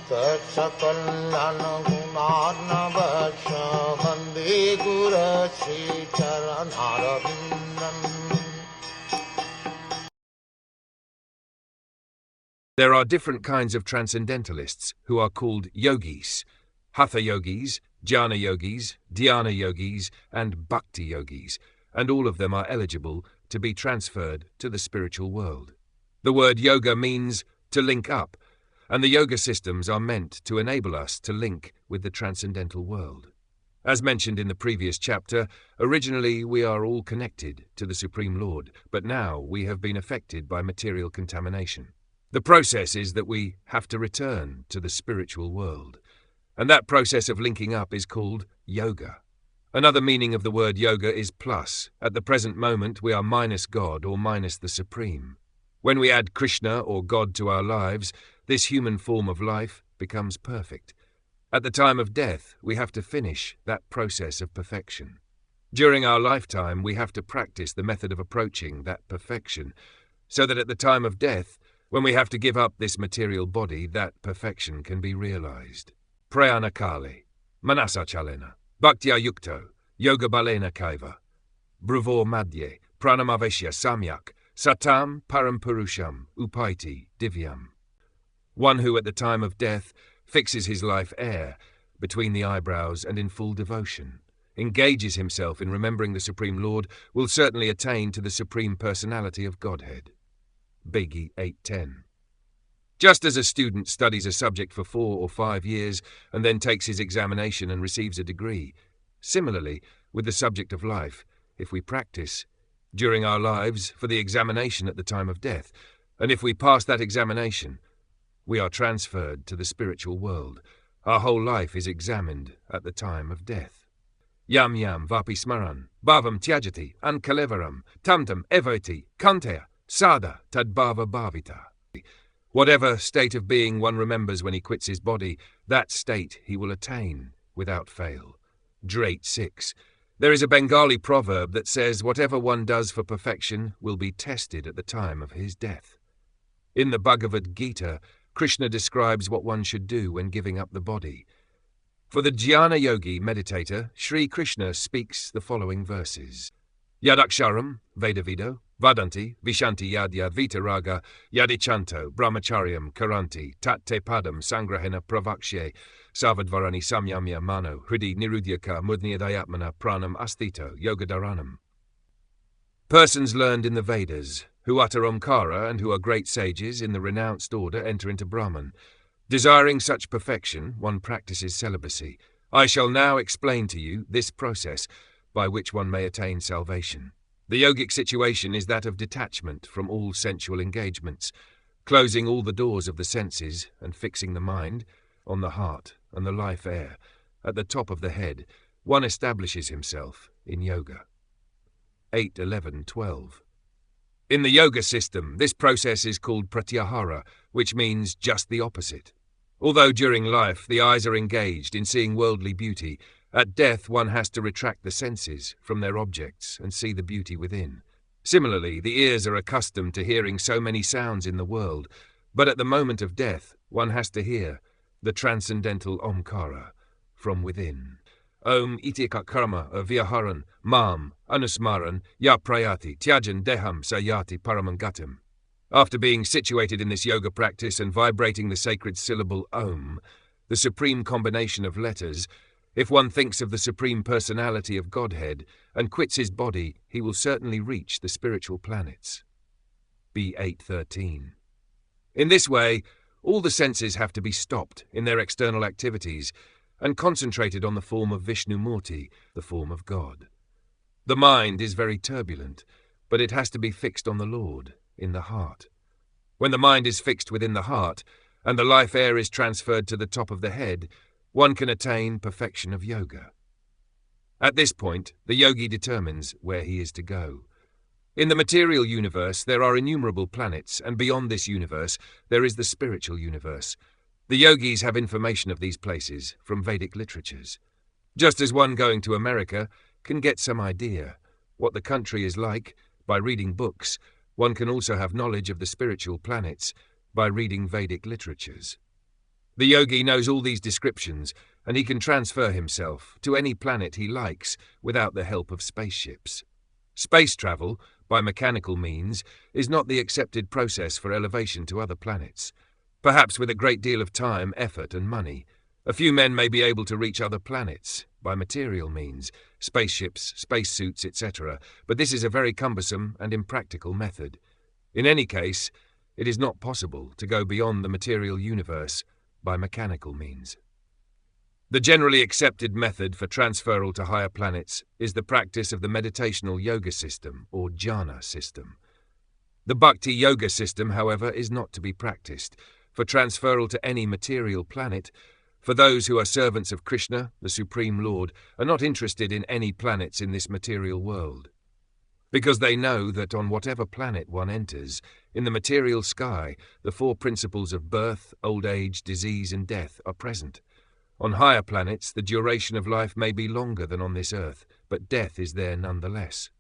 Sakal Gunaarnavasya Vande Guru Sri Charanaravindan. There are different kinds of transcendentalists who are called yogis, hatha yogis, jnana yogis, dhyana yogis, and bhakti yogis, and all of them are eligible to be transferred to the spiritual world. The word yoga means to link up, and the yoga systems are meant to enable us to link with the transcendental world. As mentioned in the previous chapter, originally we are all connected to the Supreme Lord, but now we have been affected by material contamination. The process is that we have to return to the spiritual world, and that process of linking up is called yoga. Another meaning of the word yoga is plus. At the present moment we are minus God or minus the Supreme. When we add Krishna or God to our lives, this human form of life becomes perfect. At the time of death, we have to finish that process of perfection. During our lifetime, we have to practice the method of approaching that perfection, so that at the time of death, when we have to give up this material body, that perfection can be realized. Prayana Kale, Manasa Chalena, Bhaktya Yukto, Yoga Balena Kaiva, Bruvor Madhye, Pranamaveshya Samyak, Satam Parampurusham, Upaiti Divyam. One who at the time of death fixes his life air between the eyebrows and in full devotion, engages himself in remembering the Supreme Lord, will certainly attain to the Supreme Personality of Godhead. Bhagavad 8.10. Just as a student studies a subject for 4 or 5 years and then takes his examination and receives a degree, similarly, with the subject of life, if we practice during our lives for the examination at the time of death, and if we pass that examination, we are transferred to the spiritual world. Our whole life is examined at the time of death. Yam yam vapi smaran, bhavam tyajati, ankalevaram, tamtam evati, kanteya, sada tadbhava bhavita. Whatever state of being one remembers when he quits his body, that state he will attain without fail. Drate 6. There is a Bengali proverb that says whatever one does for perfection will be tested at the time of his death. In the Bhagavad Gita, Krishna describes what one should do when giving up the body. For the jnana yogi meditator, Sri Krishna speaks the following verses. Yadaksharam, Vedavido, Vadanti, Vishanti Yadya Vitaraga, Yadichanto, Brahmacharyam, Karanti, Tatte Padam, Sangrahena Pravakshe, Savadvarani Samyamya Mano, Hridi Nirudyaka, Mudniyadayatmana, Pranam Astito, Yogadharanam. Persons learned in the Vedas, who utter Omkara and who are great sages in the renounced order, enter into Brahman. Desiring such perfection, one practices celibacy. I shall now explain to you this process by which one may attain salvation. The yogic situation is that of detachment from all sensual engagements, closing all the doors of the senses and fixing the mind on the heart and the life air. At the top of the head, one establishes himself in yoga. 8.11.12. In the yoga system, this process is called pratyahara, which means just the opposite. Although during life the eyes are engaged in seeing worldly beauty, at death one has to retract the senses from their objects and see the beauty within. Similarly, the ears are accustomed to hearing so many sounds in the world, but at the moment of death one has to hear the transcendental Omkara from within. Om itika karma avyaharan mam anusmaran ya prayati tyajan deham sayati paramangatam. After being situated in this yoga practice and vibrating the sacred syllable Om, the supreme combination of letters, if one thinks of the Supreme Personality of Godhead and quits his body, he will certainly reach the spiritual planets. B8.13. In this way, all the senses have to be stopped in their external activities and concentrated on the form of Vishnu Murti, the form of God. The mind is very turbulent, but it has to be fixed on the Lord, in the heart. When the mind is fixed within the heart, and the life air is transferred to the top of the head, one can attain perfection of yoga. At this point, the yogi determines where he is to go. In the material universe, there are innumerable planets, and beyond this universe, there is the spiritual universe. The yogis have information of these places from Vedic literatures. Just as one going to America can get some idea what the country is like by reading books, one can also have knowledge of the spiritual planets by reading Vedic literatures. The yogi knows all these descriptions, and he can transfer himself to any planet he likes without the help of spaceships. Space travel, by mechanical means, is not the accepted process for elevation to other planets. Perhaps with a great deal of time, effort, and money, a few men may be able to reach other planets by material means, spaceships, spacesuits, etc., but this is a very cumbersome and impractical method. In any case, it is not possible to go beyond the material universe by mechanical means. The generally accepted method for transferal to higher planets is the practice of the meditational yoga system, or jhana system. The bhakti yoga system, however, is not to be practiced for transferal to any material planet, for those who are servants of Krishna, the Supreme Lord, are not interested in any planets in this material world, because they know that on whatever planet one enters, in the material sky, the four principles of birth, old age, disease, and death are present. On higher planets, the duration of life may be longer than on this earth, but death is there nonetheless.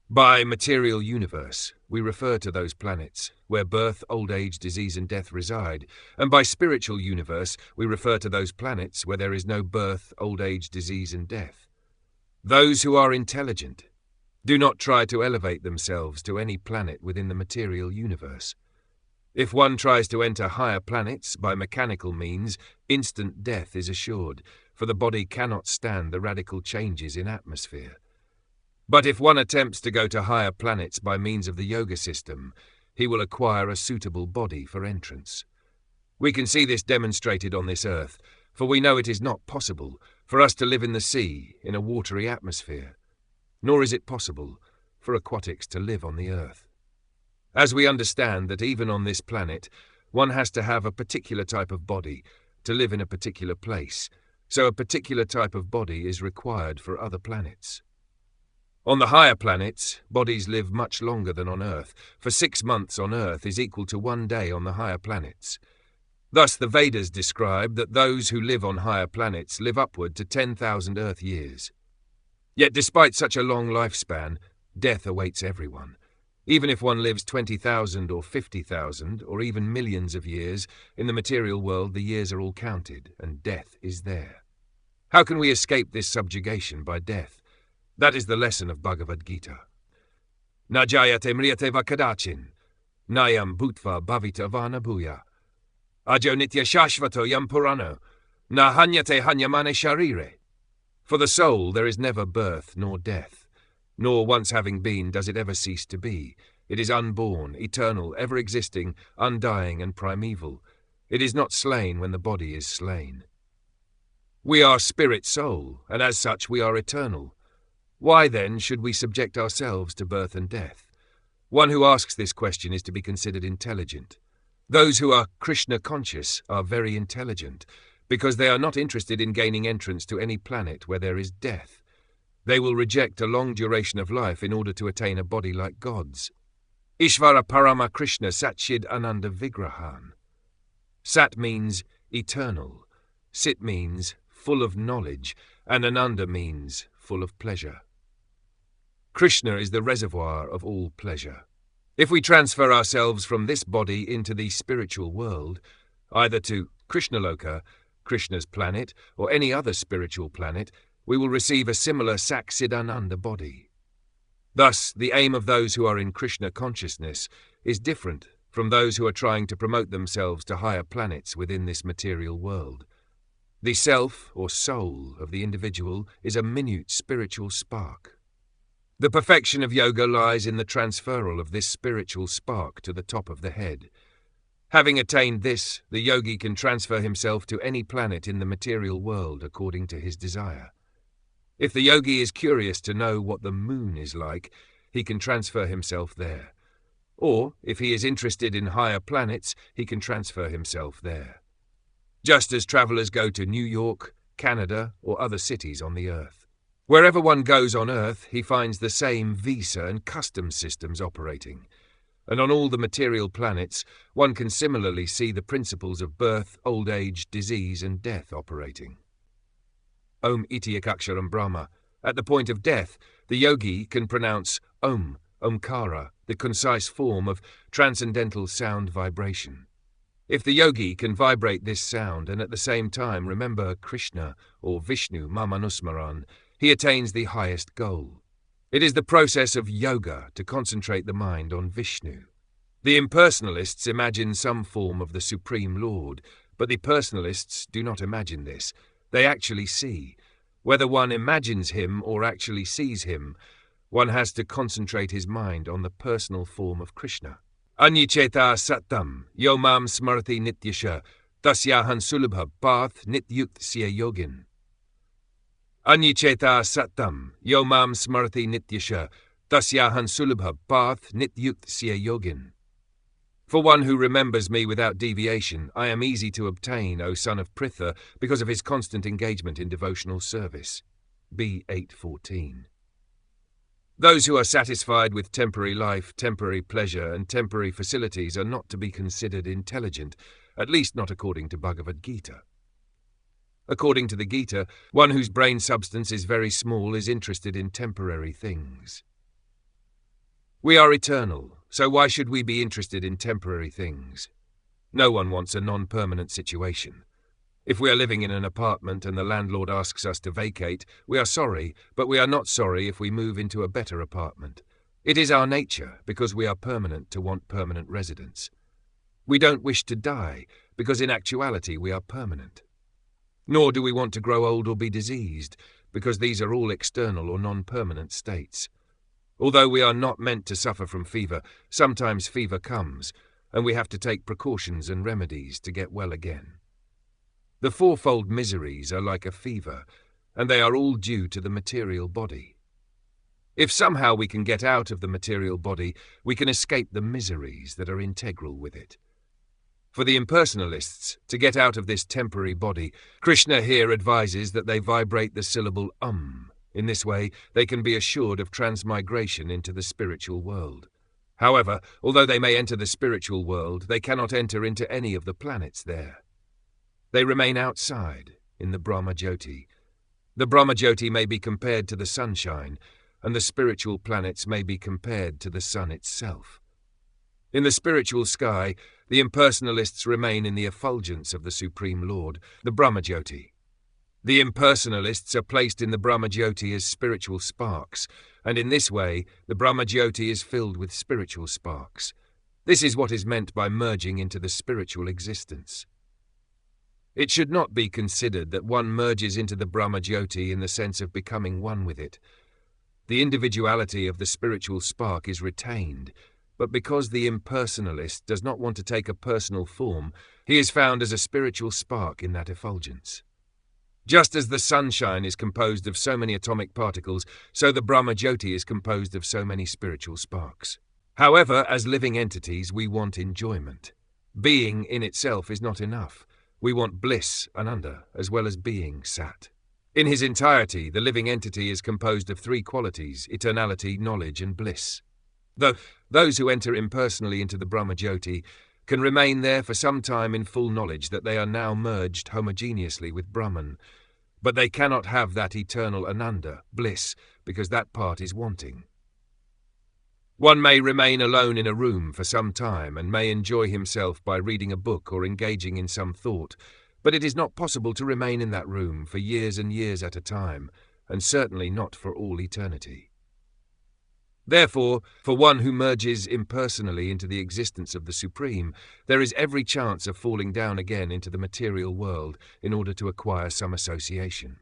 By material universe, we refer to those planets where birth, old age, disease, and death reside, and by spiritual universe, we refer to those planets where there is no birth, old age, disease, and death. Those who are intelligent do not try to elevate themselves to any planet within the material universe. If one tries to enter higher planets by mechanical means, instant death is assured, for the body cannot stand the radical changes in atmosphere. But if one attempts to go to higher planets by means of the yoga system, he will acquire a suitable body for entrance. We can see this demonstrated on this earth, for we know it is not possible for us to live in the sea in a watery atmosphere, nor is it possible for aquatics to live on the earth. As we understand that even on this planet, one has to have a particular type of body to live in a particular place, so a particular type of body is required for other planets. On the higher planets, bodies live much longer than on Earth, for 6 months on Earth is equal to 1 day on the higher planets. Thus the Vedas describe that those who live on higher planets live upward to 10,000 Earth years. Yet despite such a long lifespan, death awaits everyone. Even if one lives 20,000 or 50,000 or even millions of years, in the material world the years are all counted, and death is there. How can we escape this subjugation by death? That is the lesson of Bhagavad Gita. Na jayate mriyate va kadachin, nayam bhutva bhavita vana bhuya. Ajo nitya shashvato yam purano, na hanyate hanyamane sharire. For the soul there is never birth nor death, nor once having been does it ever cease to be. It is unborn, eternal, ever-existing, undying and primeval. It is not slain when the body is slain. We are spirit soul, and as such we are eternal. Why then should we subject ourselves to birth and death? One who asks this question is to be considered intelligent. Those who are Krishna conscious are very intelligent, because they are not interested in gaining entrance to any planet where there is death. They will reject a long duration of life in order to attain a body like God's. Ishvara Parama Krishna Satchid Ananda Vigrahan. Sat means eternal, Sit means full of knowledge, and Ananda means full of pleasure. Krishna is the reservoir of all pleasure. If we transfer ourselves from this body into the spiritual world, either to Krishnaloka, Krishna's planet, or any other spiritual planet, we will receive a similar Saksidananda body. Thus, the aim of those who are in Krishna consciousness is different from those who are trying to promote themselves to higher planets within this material world. The self, or soul, of the individual is a minute spiritual spark. The perfection of yoga lies in the transferal of this spiritual spark to the top of the head. Having attained this, the yogi can transfer himself to any planet in the material world according to his desire. If the yogi is curious to know what the moon is like, he can transfer himself there. Or, if he is interested in higher planets, he can transfer himself there. Just as travelers go to New York, Canada, or other cities on the earth. Wherever one goes on Earth, he finds the same visa and customs systems operating. And on all the material planets, one can similarly see the principles of birth, old age, disease, and death operating. Om iti akaksharam Brahma. At the point of death, the yogi can pronounce Om, Omkara, the concise form of transcendental sound vibration. If the yogi can vibrate this sound and at the same time remember Krishna or Vishnu Mamanusmaran, he attains the highest goal. It is the process of yoga to concentrate the mind on Vishnu. The impersonalists imagine some form of the Supreme Lord, but the personalists do not imagine this. They actually see. Whether one imagines him or actually sees him, one has to concentrate his mind on the personal form of Krishna. Anyacheta satam yomam smarti nityasha tasyahan sulabha path nityukt siya yogin. Anyacheta satam yomam smarti nityasha tasyahan sulabha path nityukt siya yogin. For one who remembers me without deviation, I am easy to obtain, O son of Pritha, because of his constant engagement in devotional service. B. 8:14. Those who are satisfied with temporary life, temporary pleasure, and temporary facilities are not to be considered intelligent, at least not according to Bhagavad Gita. According to the Gita, one whose brain substance is very small is interested in temporary things. We are eternal, so why should we be interested in temporary things? No one wants a non-permanent situation. If we are living in an apartment and the landlord asks us to vacate, we are sorry, but we are not sorry if we move into a better apartment. It is our nature, because we are permanent, to want permanent residence. We don't wish to die, because in actuality we are permanent. Nor do we want to grow old or be diseased, because these are all external or non-permanent states. Although we are not meant to suffer from fever, sometimes fever comes, and we have to take precautions and remedies to get well again. The fourfold miseries are like a fever, and they are all due to the material body. If somehow we can get out of the material body, we can escape the miseries that are integral with it. For the impersonalists, to get out of this temporary body, Krishna here advises that they vibrate the syllable In this way, they can be assured of transmigration into the spiritual world. However, although they may enter the spiritual world, they cannot enter into any of the planets there. They remain outside, in the Brahma-jyoti. The Brahma-jyoti may be compared to the sunshine, and the spiritual planets may be compared to the sun itself. In the spiritual sky, the impersonalists remain in the effulgence of the Supreme Lord, the Brahma-jyoti. The impersonalists are placed in the Brahma-jyoti as spiritual sparks, and in this way, the Brahma-jyoti is filled with spiritual sparks. This is what is meant by merging into the spiritual existence. It should not be considered that one merges into the Brahma-jyoti in the sense of becoming one with it. The individuality of the spiritual spark is retained, but because the impersonalist does not want to take a personal form, he is found as a spiritual spark in that effulgence. Just as the sunshine is composed of so many atomic particles, so the Brahma-jyoti is composed of so many spiritual sparks. However, as living entities, we want enjoyment. Being in itself is not enough. We want bliss, ananda, as well as being, sat. In his entirety, the living entity is composed of three qualities: eternality, knowledge, and bliss. Though those who enter impersonally into the Brahma-jyoti can remain there for some time in full knowledge that they are now merged homogeneously with Brahman, but they cannot have that eternal ananda, bliss, because that part is wanting. One may remain alone in a room for some time and may enjoy himself by reading a book or engaging in some thought, but it is not possible to remain in that room for years and years at a time, and certainly not for all eternity. Therefore, for one who merges impersonally into the existence of the Supreme, there is every chance of falling down again into the material world in order to acquire some association.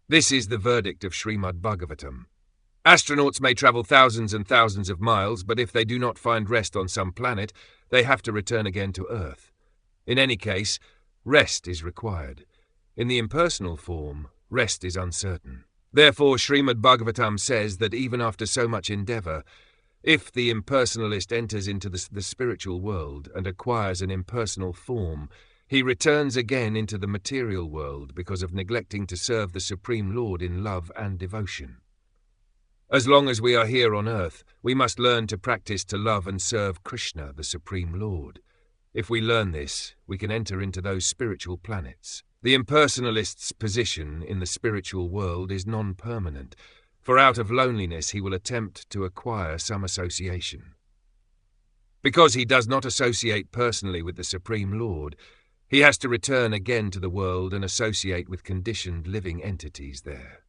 This is the verdict of Srimad Bhagavatam. Astronauts may travel thousands and thousands of miles, but if they do not find rest on some planet, they have to return again to Earth. In any case, rest is required. In the impersonal form, rest is uncertain. Therefore, Srimad Bhagavatam says that even after so much endeavour, if the impersonalist enters into the spiritual world and acquires an impersonal form, he returns again into the material world because of neglecting to serve the Supreme Lord in love and devotion. As long as we are here on earth, we must learn to practice to love and serve Krishna, the Supreme Lord. If we learn this, we can enter into those spiritual planets. The impersonalist's position in the spiritual world is non-permanent, for out of loneliness he will attempt to acquire some association. Because he does not associate personally with the Supreme Lord, he has to return again to the world and associate with conditioned living entities there.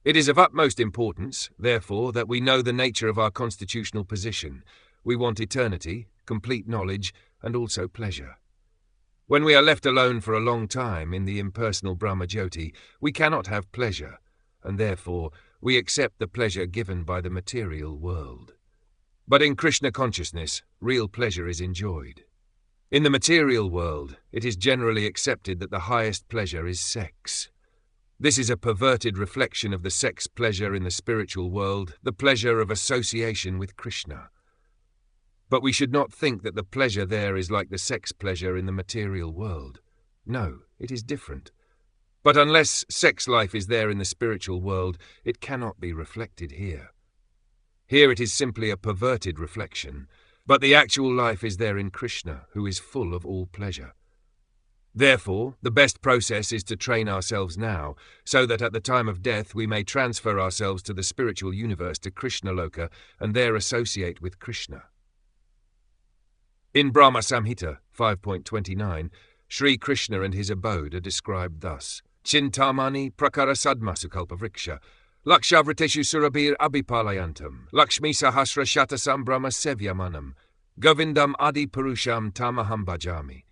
It is of utmost importance, therefore, that we know the nature of our constitutional position. We want eternity, complete knowledge, and also pleasure. When we are left alone for a long time in the impersonal Brahmajyoti, we cannot have pleasure, and therefore we accept the pleasure given by the material world. But in Krishna consciousness, real pleasure is enjoyed. In the material world, it is generally accepted that the highest pleasure is sex. This is a perverted reflection of the sex pleasure in the spiritual world, the pleasure of association with Krishna. But we should not think that the pleasure there is like the sex pleasure in the material world. No, it is different. But unless sex life is there in the spiritual world, it cannot be reflected here. Here it is simply a perverted reflection, but the actual life is there in Krishna, who is full of all pleasure. Therefore, the best process is to train ourselves now, so that at the time of death we may transfer ourselves to the spiritual universe, to Krishna Loka, and there associate with Krishna. In Brahma Samhita 5.29, Sri Krishna and his abode are described thus: Chintamani prakara sadmasukalpa vriksha, lakshavriteshu surabir abhipalayantam, lakshmi sahasra shatasam brahma sevyamanam, govindam adi purusham tamaham bhajami.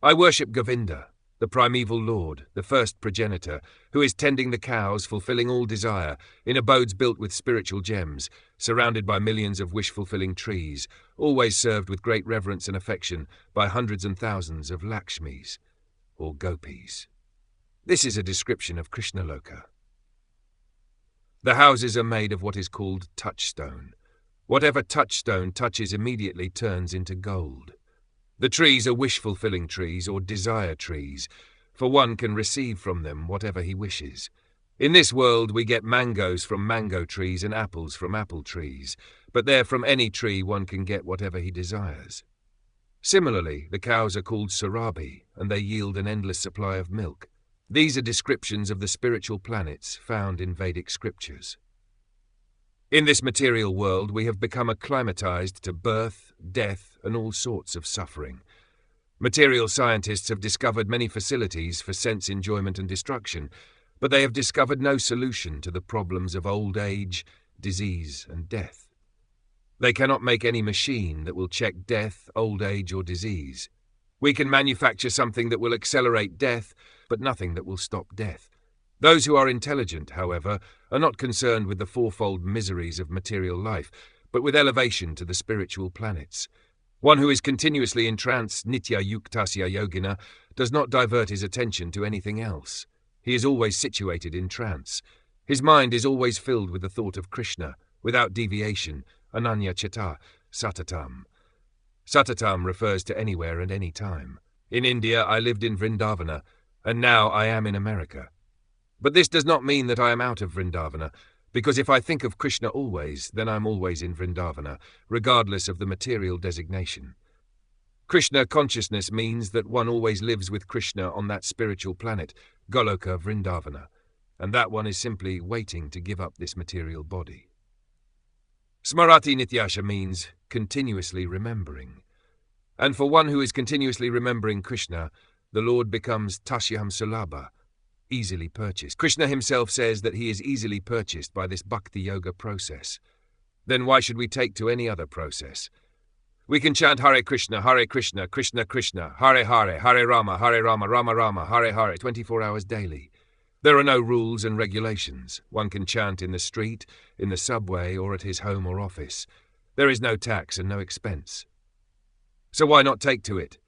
I worship Govinda, the primeval Lord, the first progenitor, who is tending the cows, fulfilling all desire, in abodes built with spiritual gems, surrounded by millions of wish-fulfilling trees, always served with great reverence and affection by hundreds and thousands of Lakshmis, or Gopis. This is a description of Krishna Loka. The houses are made of what is called touchstone. Whatever touchstone touches immediately turns into gold. The trees are wish-fulfilling trees or desire trees, for one can receive from them whatever he wishes. In this world we get mangoes from mango trees and apples from apple trees, but there from any tree one can get whatever he desires. Similarly, the cows are called Surabhi, and they yield an endless supply of milk. These are descriptions of the spiritual planets found in Vedic scriptures. In this material world we have become acclimatized to birth, death, and all sorts of suffering. Material scientists have discovered many facilities for sense enjoyment and destruction, but they have discovered no solution to the problems of old age, disease, and death. They cannot make any machine that will check death, old age, or disease. We can manufacture something that will accelerate death, but nothing that will stop death. Those who are intelligent, however, are not concerned with the fourfold miseries of material life, but with elevation to the spiritual planets. One who is continuously entranced, nitya yuktasya yogina, does not divert his attention to anything else. He is always situated in trance. His mind is always filled with the thought of Krishna, without deviation, ananya chitta, satatam. Satatam refers to anywhere and any time. In India I lived in Vrindavana, and now I am in America. But this does not mean that I am out of Vrindavana, because if I think of Krishna always, then I'm always in Vrindavana, regardless of the material designation. Krishna consciousness means that one always lives with Krishna on that spiritual planet, Goloka Vrindavana, and that one is simply waiting to give up this material body. Smarati Nityasha means continuously remembering. And for one who is continuously remembering Krishna, the Lord becomes Tashyam Sulabha, easily purchased. Krishna himself says that he is easily purchased by this bhakti yoga process. Then why should we take to any other process? We can chant Hare Krishna, Krishna Krishna, Hare Hare, Hare Rama, Rama Rama, Hare Hare 24 hours daily. There are no rules and regulations. One can chant in the street, in the subway, or at his home or office. There is no tax and no expense. So why not take to it?